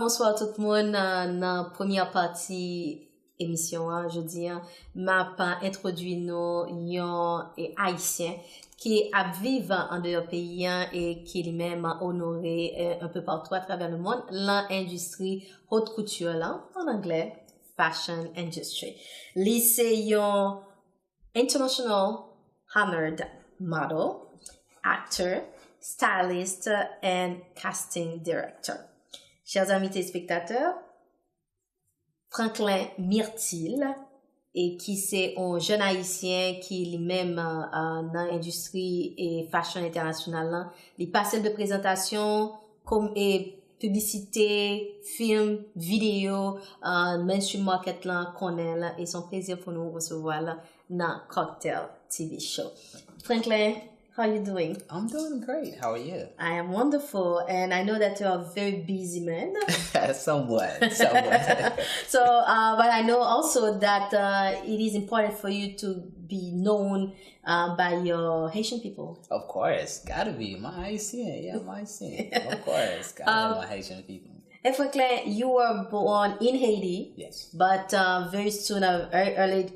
bonsoir tout le monde. Dans la première partie émission, je dis, m'a introduit nos haïtiens qui vivent en dehors pays et qui lui-même honoré un peu partout à travers le monde l'industrie haute couture là, en anglais fashion industry. C'est un international honored model, actor, stylist and casting director. Chers amis téléspectateurs, Franklin Myrtle, et qui c'est un jeune haïtien qui lui-même dans l'industrie et fashion internationale, il passe de présentation comme et publicité, film, vidéo, mainstream market là connaît là et son plaisir pour nous recevoir là dans Cocktail TV show. Franklin, how are you doing? I'm doing great. How are you? I am wonderful, and I know that you are a very busy man. Somewhat. So, but I know also that it is important for you to be known by your Haitian people. Of course. Gotta be. My Haitian. Yeah, my Haitian. Of course. Gotta have my Haitian people. And Franklin, you were born in Haiti. Yes. But very soon, early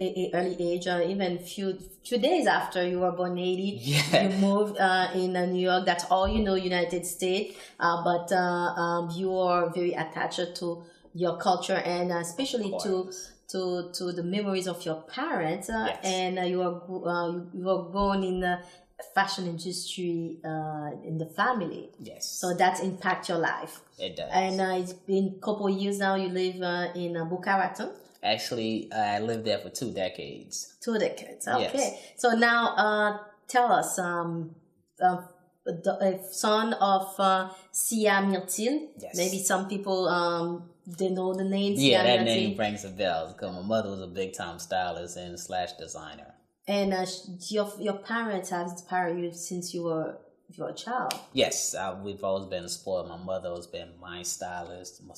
age, even few days after you were born in Haiti, you moved in New York. That's all you know, United States. But you are very attached to your culture and especially to the memories of your parents. Yes. And you were born in the fashion industry in the family. Yes. So that impact your life. It does. And it's been a couple of years now. You live in Boca Raton. Actually, I lived there for 2 decades. 2 decades. Okay. Yes. So now, tell us, the son of Sia Myrtle. Yes. Maybe some people they know the name. Yeah, Sia that Myrtle. name rings a bell because my mother was a big time stylist and / designer. And your parents have inspired you since you were a child. Yes, we've always been spoiled. My mother has been my stylist, my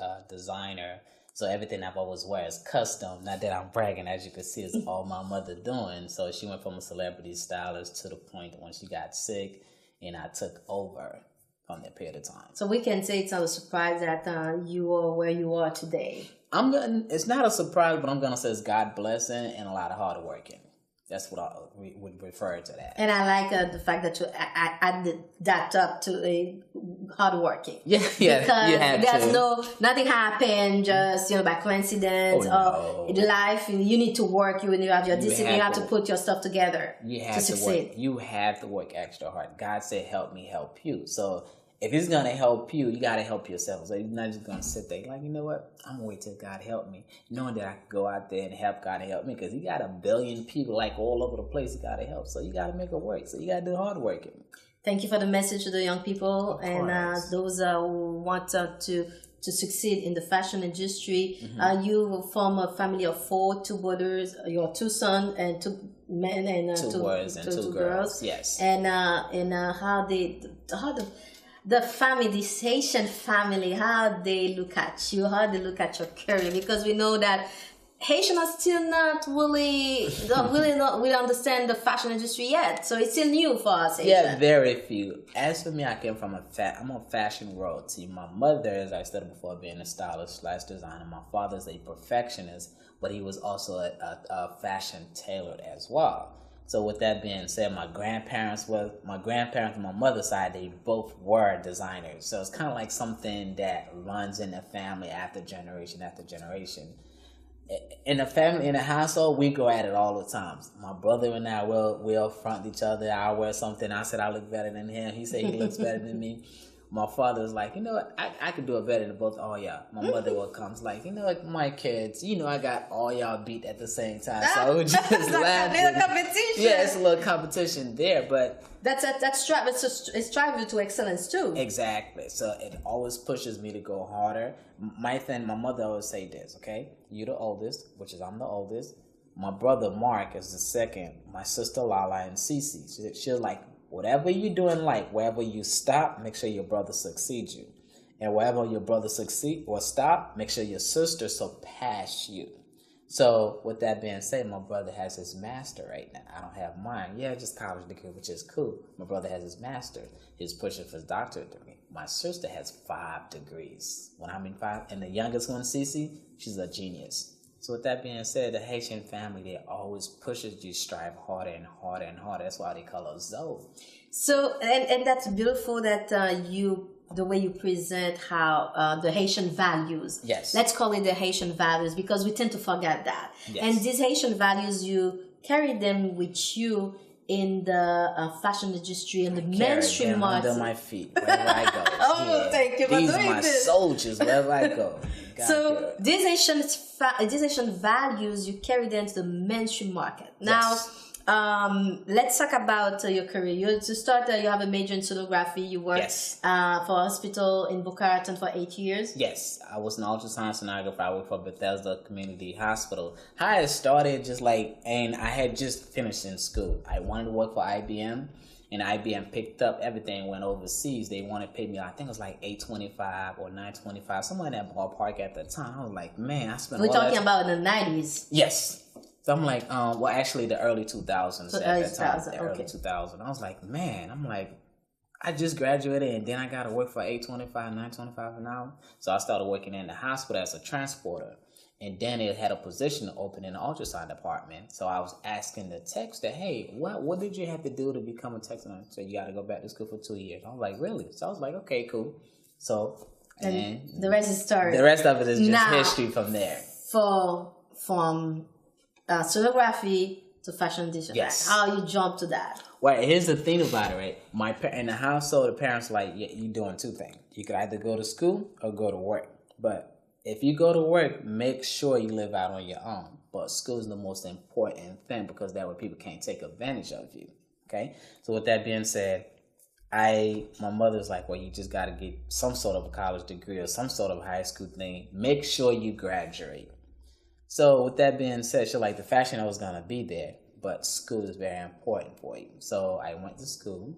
/ designer. So everything I've always wear is custom. Not that I'm bragging, as you can see, it's all my mother doing. So she went from a celebrity stylist to the point when she got sick, and I took over from that period of time. So we can say it's not a surprise that you are where you are today. It's not a surprise, but I'm gonna say it's God blessing and a lot of hard working. That's what I would refer to that. And I like the fact that you added that up to a hardworking. Yeah, because you have there's nothing happened just by coincidence or in life. You need to work. You have your discipline. You have to put your stuff together to succeed. You have to work extra hard. God said, "Help me, help you." So if He's gonna help you, you gotta help yourself. So you're not just gonna sit there like, you know what? I'm gonna wait till God help me, knowing that I can go out there and help God help me, because He got a billion people like all over the place. He gotta help, so you gotta make it work. So you gotta do hard work. Thank you for the message to the young people and those who want to succeed in the fashion industry. Mm-hmm. You form a family of 4, 2 brothers, your 2 sons and 2 men and 2 boys and 2 girls. Yes. And how the family, this Haitian family, how they look at you, how they look at your career, because we know that Haitians are still not really understand the fashion industry yet, so it's still new for us. Haitian. Yeah, very few. As for me, I came from I'm a fashion royalty. My mother, as I said before, being a stylist / designer. My father's a perfectionist, but he was also a fashion tailor as well. So with that being said, my grandparents on my mother's side, they both were designers. So it's kind of like something that runs in the family after generation after generation. In the family, in the household, we go at it all the time. My brother and I will front each other. I wear something. I said I look better than him. He said he looks better than me. My father was like, you know what, I could do it better than both all y'all. My mother will come like, you know what, my kids, I got all y'all beat at the same time. So we just laughing. It's a little competition. Yeah, it's a little competition there, but it's striving to excellence too. Exactly. So it always pushes me to go harder. My mother always say this, okay? You're the oldest, which is I'm the oldest. My brother Mark is the second. My sister Lala and Cece. She's like, whatever you do in life, wherever you stop, make sure your brother succeeds you. And wherever your brother succeed or stop, make sure your sister surpass you. So with that being said, my brother has his master right now. I don't have mine. Yeah, just college degree, which is cool. My brother has his master. He's pushing for his doctorate degree. My sister has 5 degrees. When I'm in 5, and the youngest one, Cece, she's a genius. So with that being said, the Haitian family, they always pushes you strive harder and harder and harder. That's why they call her Zoe. So, and that's beautiful that the way you present how the Haitian values. Yes. Let's call it the Haitian values, because we tend to forget that. Yes. And these Haitian values, you carry them with you in the fashion industry and the mainstream market. Under my feet wherever I go. Oh, thank you for doing this. These are my soldiers wherever I go. So these Haitian values, you carry them to the mainstream market. Now, Yes. Let's talk about your career. You have a major in sonography. You worked Yes. for a hospital in Boca Raton for 8 years. Yes, I was an ultrasound sonographer. I worked for Bethesda Community Hospital. How it started, and I had just finished in school. I wanted to work for IBM, and IBM picked up everything, went overseas. They wanted to pay me, I think it was like $825 or $925, somewhere in that ballpark at the time. I was like, man, I spent We're talking about the 90s. Yes. So I'm like, actually the early 2000s. So at early that time, 2000, the okay. early 2000s. I was like, man, I just graduated and then I got to work for $825, $925 an hour. So I started working in the hospital as a transporter. And then it had a position open in the ultrasound department. So I was asking the techs that, hey, what did you have to do to become a tech? So you got to go back to school for 2 years. I was like, really? So I was like, okay, cool. So, and the rest is story. The rest of it is just history from there. From sonography to fashion design. Yes. How you jump to that? Well, here's the thing about it, right? In the household, the parents were like, yeah, you're doing 2 things. You could either go to school or go to work. But if you go to work, make sure you live out on your own. But school is the most important thing because that way people can't take advantage of you. Okay? So with that being said, my mother's like, well, you just got to get some sort of a college degree or some sort of high school thing. Make sure you graduate. So with that being said, she like the fashion I was going to be there, but school is very important for you. So I went to school,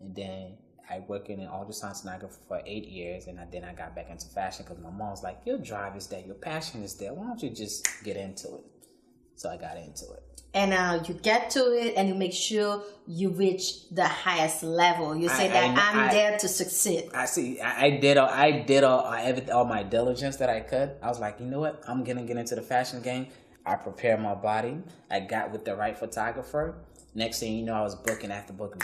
and then I worked in an ultrasound sonographer for 8 years, and then I got back into fashion because my mom was like, your drive is there, your passion is there. Why don't you just get into it? So I got into it. And you get to it and you make sure you reach the highest level. You say I'm there to succeed. I did all my diligence that I could. I was like, you know what? I'm going to get into the fashion game. I prepared my body. I got with the right photographer. Next thing you know, I was booking after booking.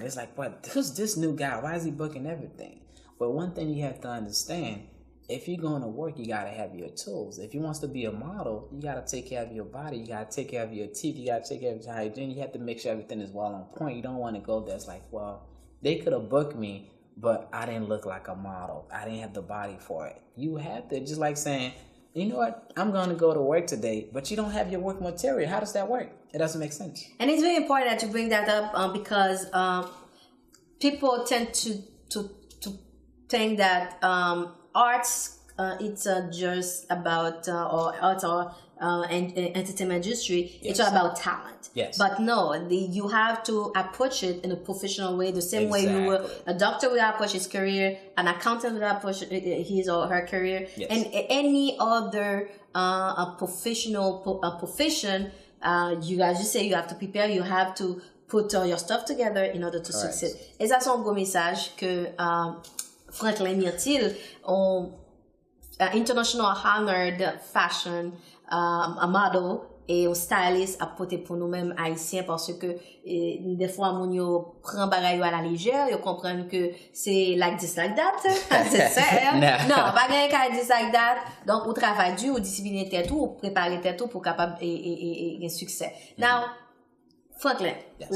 It's like, what? Who's this new guy? Why is he booking everything? But one thing you have to understand, if you're going to work, you got to have your tools. If you want to be a model, you got to take care of your body. You got to take care of your teeth. You got to take care of your hygiene. You have to make sure everything is well on point. You don't want to go there. It's like, well, they could have booked me, but I didn't look like a model. I didn't have the body for it. You have to, just like saying, you know what, I'm going to go to work today, but you don't have your work material. How does that work? It doesn't make sense. And it's very important that you bring that up because people tend to think that arts, it's just about or arts or entertainment industry. Yes. It's all about talent. Yes. But no, you have to approach it in a professional way, the same way a doctor will approach his career, an accountant will approach his or her career, yes. and any other profession. You guys just say you have to prepare. You have to put all your stuff together in order to succeed. Et ça, c'est un gros message que Franklin Myrtle, international honored fashion model et un stylist a porté pour nous-mêmes haïtiens parce que des fois moun yo prend bagay à la légère, yo comprennent que c'est like this like that, c'est ça. Non, pas gagner like this like that. Donc on travaille dur, on discipline tête tout, on prépare tête tout pour capable et succès. Now Franklin, yes.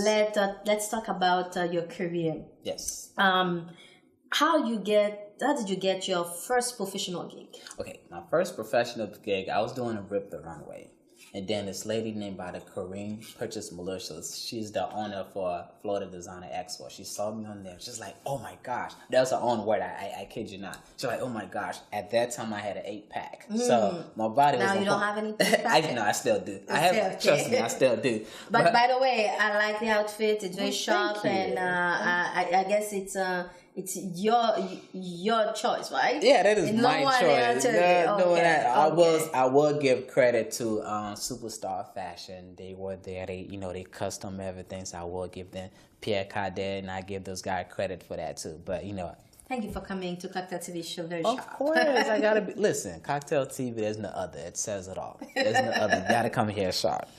Let's talk about your career. Yes. How did you get your first professional gig? Okay, my first professional gig, I was doing a Rip the Runway. And then this lady named by the Kareem Purchase Militias, she's the owner for Florida Designer Expo. She saw me on there. She's like, oh my gosh. That was her own word. I kid you not. She's like, oh my gosh. At that time, I had an 8-pack. So my body was... Now you don't have any 8-pack? I still do. Trust me, I still do. But by the way, I like the outfit. It's very sharp. And I guess it's your choice, right? Yeah, that is my choice. I will give credit to Superstar Fashion. They were there. They custom everything. So I will give them Pierre Cadet, and I give those guys credit for that too. But Thank you for coming to Cocktail TV show. Very Of sharp. course, I gotta be. Listen, Cocktail TV, there's no other. It says it all. There's no other. You gotta come here sharp.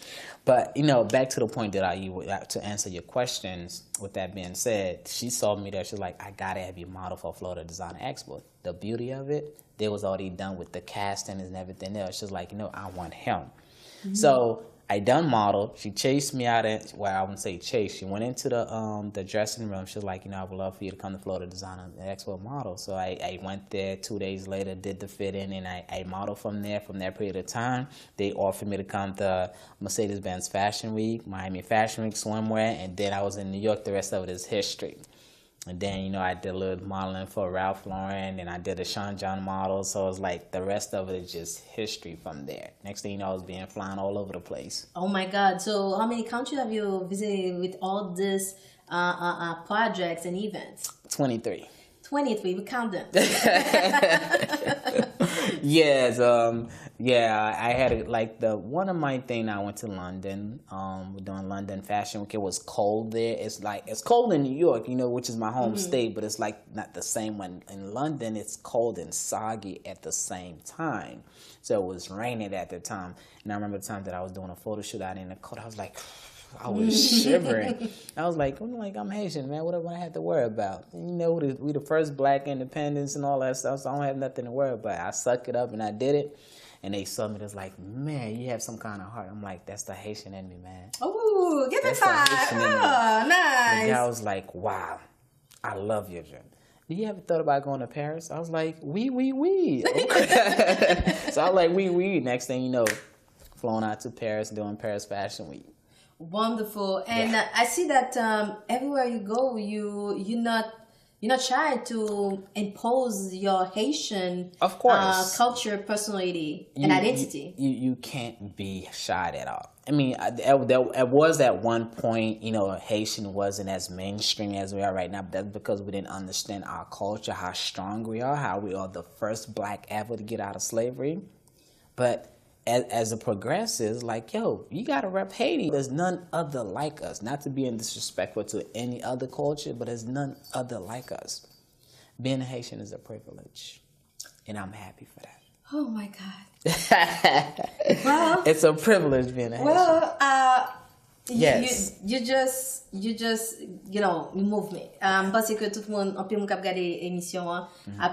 But, back to the point that to answer your questions, with that being said, she saw me there. She's like, I gotta have you model for Florida Designer Expo. The beauty of it, they was already done with the casting and everything else. She's like, I want him. Mm-hmm. So I done model. She chased me out at, well, I wouldn't say chase. She went into the dressing room. She was like, I would love for you to come to Florida Designer Expo model. So I went there 2 days later, did the fitting, and I modeled from there. From that period of time, they offered me to come to Mercedes-Benz Fashion Week, Miami Fashion Week swimwear, and then I was in New York. The rest of it is history. And then, I did a little modeling for Ralph Lauren, and I did a Sean John model. So it's like the rest of it is just history from there. Next thing you know, I was flying all over the place. Oh my God. So how many countries have you visited with all these projects and events? 23. 23, we count them. Yes, I had one of my thing. I went to London. We're doing London Fashion Week. It was cold there. It's cold in New York, which is my home state, but it's like not the same when in London. It's cold and soggy at the same time. So it was raining at the time, and I remember the time that I was doing a photo shoot out in the cold. I was like, I was shivering. I was like, I'm Haitian, man. What do I have to worry about? We the first black independence and all that stuff, so I don't have nothing to worry about. I suck it up and I did it. And they saw me, they was like, man, you have some kind of heart. I'm like, that's the Haitian in me, man. Oh, get the five. Oh, nice. And I was like, wow, I love your dream. You ever thought about going to Paris? I was like, oui. So I was like, oui. Next thing you know, flown out to Paris, doing Paris Fashion Week. Wonderful. And I see that everywhere you go, you're not shy to impose your Haitian, of course, culture, personality, and identity. You can't be shy at all. I mean, it was at one point, Haitian wasn't as mainstream as we are right now, but that's because we didn't understand our culture, how strong we are, how we are the first black ever to get out of slavery. But as it progresses, you gotta rep Haiti. There's none other like us. Not to be disrespectful to any other culture, but there's none other like us. Being a Haitian is a privilege, and I'm happy for that. Oh my God! Well, it's a privilege being a Haitian. Well, yes. You just move me. Parce que tout le monde, en plus, mon cap regarder émission, a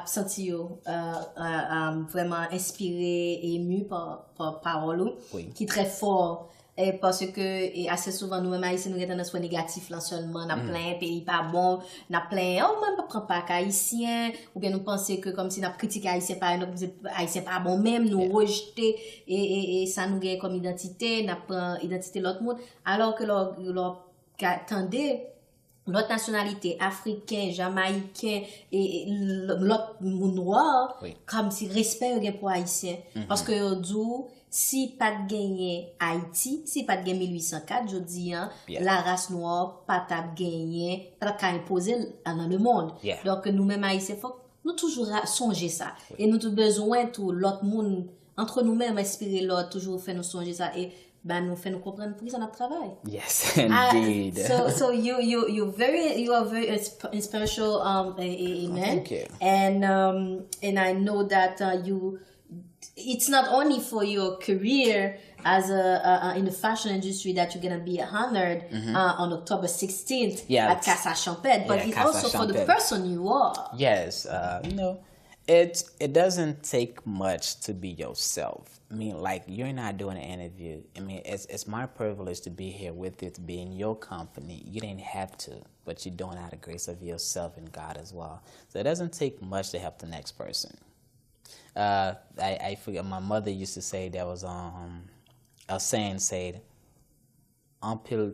senti vraiment inspiré et ému par parole, qui est très fort. Et parce que assez souvent nous-mêmes haïtiens nous avons un négatif là seulement, n'a plein pays pas bon, n'a plein même pas prend pas haïtien ou bien nous penser que comme si n'a critique haïtien pas haïtien pas bon même nous rejeter et ça nous gagne comme identité, n'a prend identité l'autre monde alors que attendez l'autre nationalité africain, jamaïcain et l'autre noir comme si respect pour haïtien parce que si pas de gagner Haïti, si pas de gagner 1804, je dis, la race noire pas de gagner, pas qu'à imposer dans le monde. Donc, nous-mêmes Haïtiens, faut nous toujours songer ça. Et nous avons besoin tout l'autre monde, entre nous-mêmes, inspirer l'autre, toujours faire nous songer ça. Et, nous fait nous comprendre pour ça notre travail. Yes, indeed. So you are very inspirational, man. Thank you. And I know that it's not only for your career as in the fashion industry that you're gonna be honored on October 16th at Casa Champêtre, but it's also for the person you are. Yes, it doesn't take much to be yourself. I mean, you're not doing an interview. I mean, it's my privilege to be here with you, to be in your company. You didn't have to, but you're doing it out of grace of yourself and God as well. So it doesn't take much to help the next person. I forget, my mother used to say there was a saying said, un pile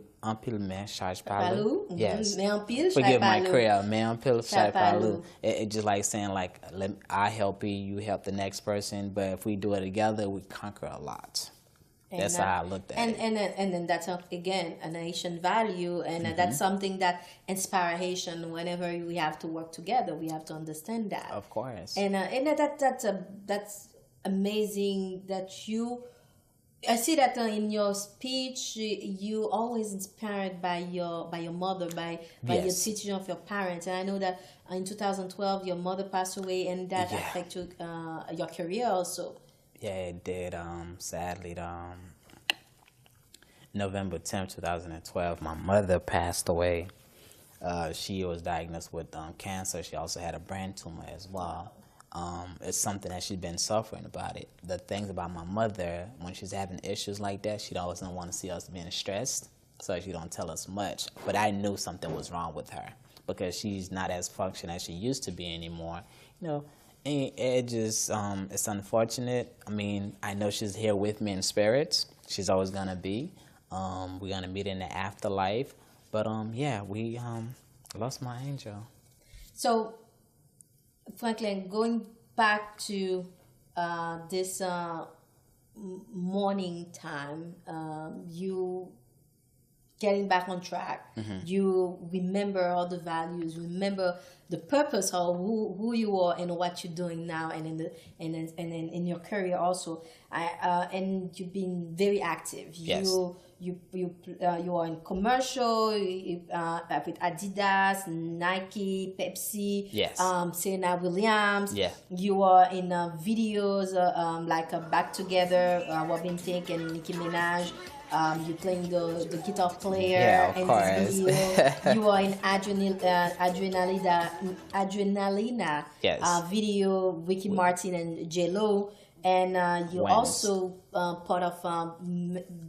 main charge par l'eau. Yes. Forgive my Creole. Mais un pile charge par l'eau. It's just like saying I help you, you help the next person, but if we do it together, we conquer a lot. And that's how I looked at it. And then that's, again, an Haitian value, and that's something that inspires Haitian. Whenever we have to work together, we have to understand that. Of course. And that's amazing that you I see that in your speech, you always inspired by your mother, by your Yes. teaching of your parents, and I know that in 2012 your mother passed away, and that Yeah. affected your career also. Yeah, it did. Sadly, November 10th, 2012, my mother passed away. She was diagnosed with cancer. She also had a brain tumor as well. It's something that she's been suffering about it. The things about my mother, when she's having issues like that, she always don't want to see us being stressed, so she don't tell us much. But I knew something was wrong with her because she's not as functional as she used to be anymore. You know, and it just it's unfortunate. I mean, I know she's here with me in spirit. She's always gonna be. We're gonna meet in the afterlife. But yeah, we lost my angel. So, Franklin, going back to this morning time, you getting back on track. You remember all the values, remember the purpose of who you are and what you're doing now, and in your career also. And you've been very active. Yes. You are in commercial with Adidas, Nike, Pepsi, Yes. Serena Williams. Yeah. You are in videos like Back Together, Robin Thicke and Nicki Minaj. You playing the guitar player Yeah, of in course. this video. You are in Adrenalina Yes. video, Ricky Martin and J Lo, and you're Wins. also part of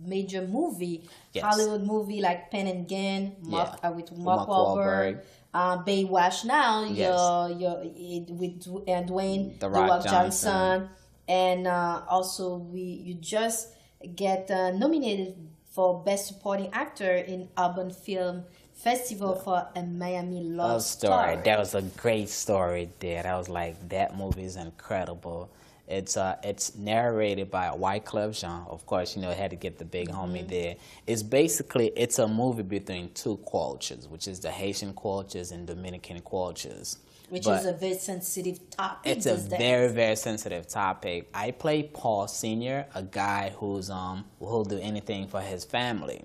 major movie, Yes. Hollywood movie like Pen and Gan, with Mark Mark Wahlberg. Baywatch now, Yes. you're with Dwayne The Rock Johnson, and also you just get nominated for Best Supporting Actor in Urban Film Festival for A Miami Love Story. That was a great story there. I was like, that movie is incredible. It's narrated by Wyclef Jean. Of course, you know, it had to get the big homie there. It's a movie between two cultures, which is the Haitian cultures and Dominican cultures. Which But is a very sensitive topic. it's a these days. very, very sensitive topic. I play Paul Sr., a guy who'll do anything for his family.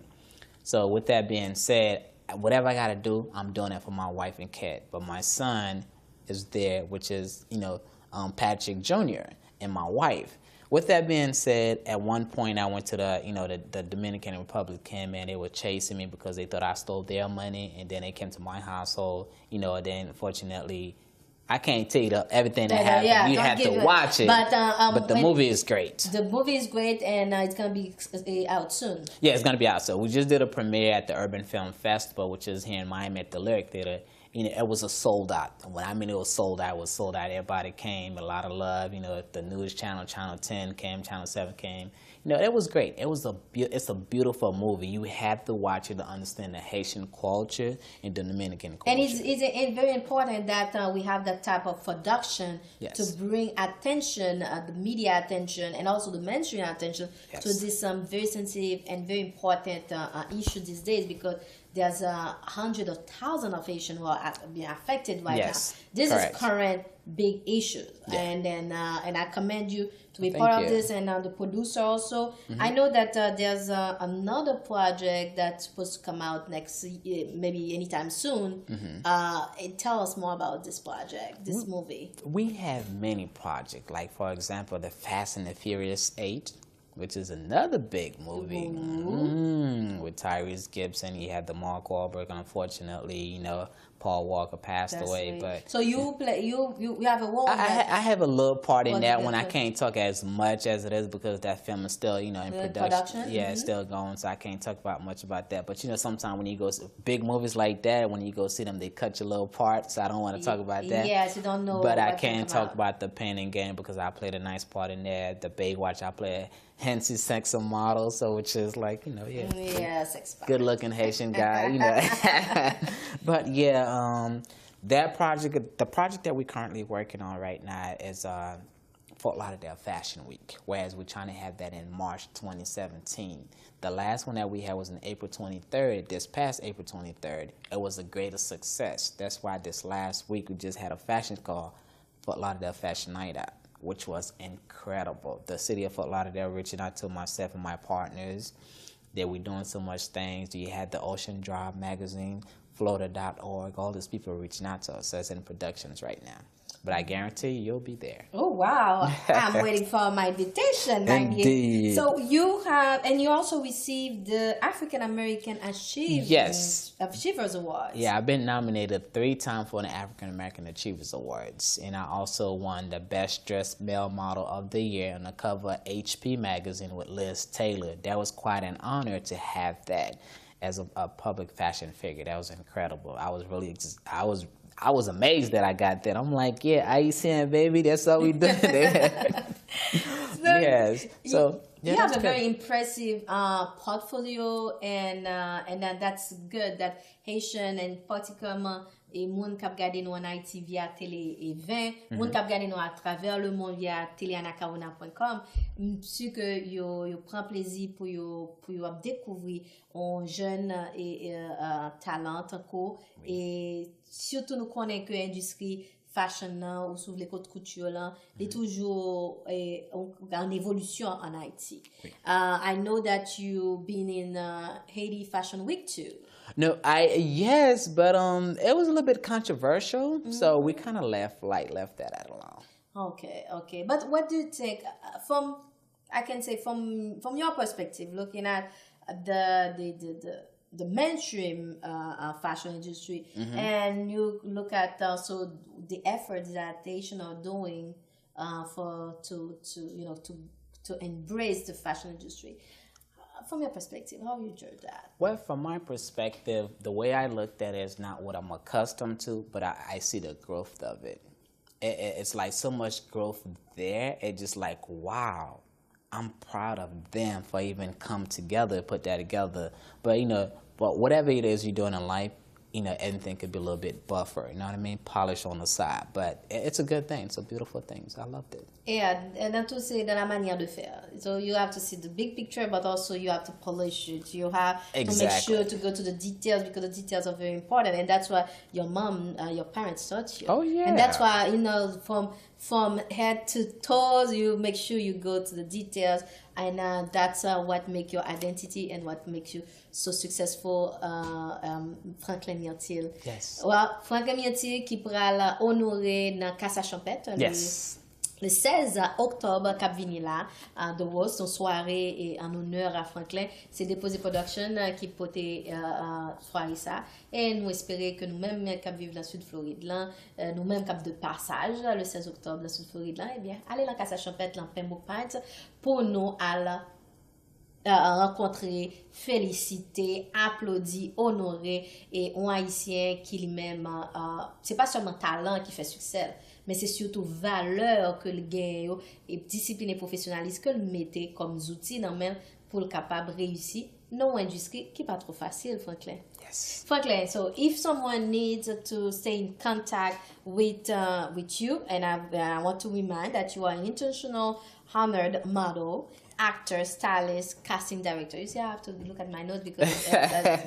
So with that being said, whatever I gotta do, I'm doing it for my wife and kid. But my son is there, which is, you know, Patrick Jr. and my wife. With that being said, at one point I went to the Dominican Republic, came in, they were chasing me because they thought I stole their money, and then they came to my household, you know, and then unfortunately, I can't tell you everything that happened. Yeah, you don't have to give it. watch it. But the movie is great. The movie is great, and it's gonna be out soon. Yeah, it's gonna be out. So we just did a premiere at the Urban Film Festival, which is here in Miami at the Lyric Theater. You know, it was a sold out. When I mean it was sold out, it was sold out. Everybody came, a lot of love. You know, the news channel, Channel 10 came, Channel 7 came. You know, it was great. It's a beautiful movie. You have to watch it to understand the Haitian culture and the Dominican culture. And it's very important that we have that type of production Yes. to bring attention, the media attention, and also the mainstream attention Yes. to this very sensitive and very important issue these days, because there's hundreds of thousands of Haitians who are being affected right Yes, now. This correct. is current big issues, Yeah. and I commend you to be Thank part of you. this, and the producer also. I know that there's another project that's supposed to come out next year, maybe anytime soon. And tell us more about this project, this movie. We have many projects, like for example, the Fast and the Furious 8, which is another big movie with Tyrese Gibson. You had the Mark Wahlberg. Unfortunately, you know, Paul Walker passed away. But so you have a role. I have a little part in What's that the one. I difference? can't talk as much as it is because that film is still, you know, in production. Yeah, it's still going, so I can't talk about much about that. But you know, sometimes when you go big movies like that, when you go see them, they cut your little part. So I don't want to talk about that. Yes, you don't know. But I what can to come talk out. about the Pen and Game because I played a nice part in there. The Baywatch, I played Hensi Sex model, so which is like, you know, Yeah, sex. good looking Haitian guy, you know. But yeah, that project, the project that we're currently working on right now is Fort Lauderdale Fashion Week, whereas we're trying to have that in March 2017. The last one that we had was in April 23rd, this past April 23rd. It was a greater success. That's why this last week we just had a fashion call, Fort Lauderdale Fashion Night Out, which was incredible. The city of Fort Lauderdale reaching out to myself and my partners that we're doing so much things. You had the Ocean Drive magazine, Florida.org, all these people are reaching out to us. So it's in productions right now. But I guarantee you'll be there. Oh, wow. I'm waiting for my invitation. Indeed. So you have, and you also received the African American Achievers Awards. Yeah, I've been nominated 3 times for the African American Achievers Awards. And I also won the Best Dressed Male Model of the Year on the cover of HP magazine with Liz Taylor. That was quite an honor to have that as a public fashion figure. That was incredible. I was amazed that I got that. I'm like, yeah, Haitian, baby, that's all we do. Yes. So you have a very impressive portfolio, and that's good that Haitian and particularement et moun k'ap gade nou en Haïti via télé et 20, moun k'ap gade nou à travers le monde via teleanakaruna.com, sûr que yo prend plaisir pour yo découvrir un jeune et talent encore, et surtout nous connaît que l'industrie fashion là ou sous les côtes couture là est toujours en évolution en Haïti. I know that you've been in Haiti Fashion Week too. No, yes, but it was a little bit controversial, so we kind of left that alone. Okay. But what do you think from your perspective, looking at the mainstream fashion industry, and you look at also the efforts that Haitians are doing to embrace the fashion industry. From your perspective, how you judge that? Well, from my perspective, the way I looked at it is not what I'm accustomed to, but I see the growth of it. It's like so much growth there. It's just like, wow, I'm proud of them for even come together, put that together. But whatever it is you're doing in life, anything could be a little bit buffer, you know what I mean? Polish on the side. But it's a good thing. It's a beautiful thing. So I loved it. Yeah, and tout c'est dans la manière de faire. So you have to see the big picture, but also you have to polish it. You have to make sure to go to the details, because the details are very important. And that's why your mom, your parents taught you. Oh, yeah. And that's why, from head to toes, you make sure you go to the details. And that's what makes your identity and what makes you so successful, Franklin Myrtle. Yes. Well, Franklin Myrtle qui pourra honorer dans Casa Champette. Yes. Le 16 octobre, Cap Vinila, de Rose, son soirée en honneur à Franklin. C'est Déposé Production qui porte soirée ça. Et nous espérons que nous-mêmes, qui vivons dans le Sud-Floride, nous-mêmes, qui de passage le 16 octobre dans le Sud-Floride, eh bien, allez dans Casa Champette, dans Pembroke Pines, pour nous aller rencontrer, féliciter, applaudir, honorer et un Haïtien qui lui-même, c'est pas seulement talent qui fait succès, mais c'est surtout valeur que le gagne et discipline et professionnalisme que le mettez comme outils dans même pour le capable réussir dans une industrie qui n'est pas trop facile, Franklin. Yes. Franklin, so if someone needs to stay in contact with you, and I want to remind that you are an international honored model, actor, stylist, casting director. You see, I have to look at my notes because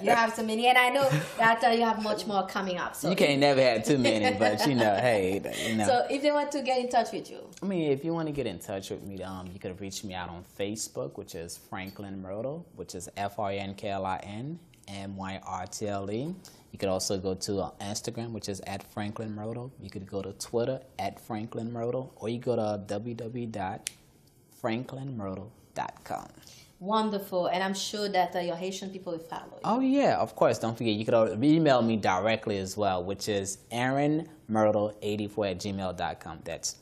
you have so many, and I know that you have much more coming up. So you can't never have too many, but hey, So if they want to get in touch with you, I mean, if you want to get in touch with me, you could reach me out on Facebook, which is Franklin Myrtle, which is FRNKLIN MYRTLE. You could also go to Instagram, which is @Franklin Myrtle. You could go to Twitter @Franklin Myrtle, or you go to www.franklinmyrtle.com. Wonderful, and I'm sure that your Haitian people will follow you. Oh yeah, of course. Don't forget, you could email me directly as well, which is aaronmyrtle84@gmail.com. That's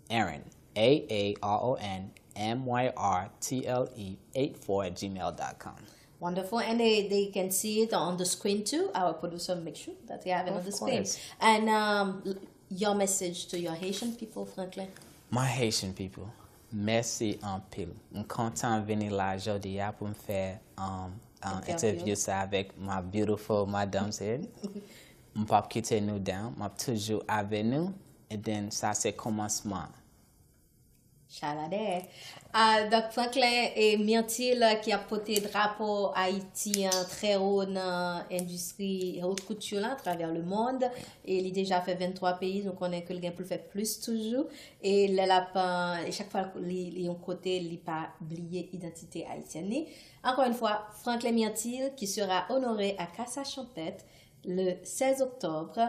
Aaron, AARONMYRTLE84@gmail.com. Wonderful, and they can see it on the screen too. Our producer will make sure that they have it on the screen. And your message to your Haitian people, Franklin? My Haitian people, merci en pile. Je suis content de venir là aujourd'hui pour me faire interview ça avec ma beautiful madame. Je ne peux pas quitter nous down. Je suis toujours avec nous. Et then ça c'est commencement. Chalade. Donc, Franklin et Myrtle qui a porté drapeau haïtien très haut dans l'industrie haute couture là, à travers le monde. Et il a déjà fait 23 pays, donc on est que le gain pour le faire plus toujours. Et le lapin, et chaque fois qu'il est côté, il n'a pas oublié l'identité haïtienne. Encore une fois, Franklin Myrtle qui sera honoré à Casa Champette le 16 octobre.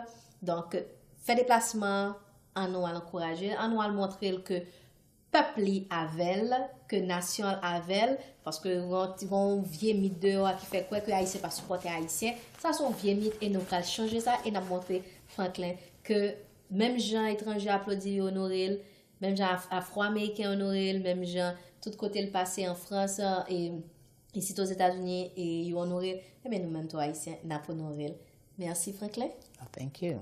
Donc, fait déplacement, on va l'encourager, on va montrer que peuple avec, que nation avec, parce que on vieux mythe dehors qui fait quoi que haïtien pas supporter haïtien, ça sont vieux mythe et nous allons changer ça et nous montrer Franklin que même gens étrangers applaudissent honorer, même gens afro-américains honorer, même gens tout côté le passé en France et ici aux États-Unis et honorer, et bien nous même toi haïtien n'a pas honorer. Merci Franklin. Oh, thank you.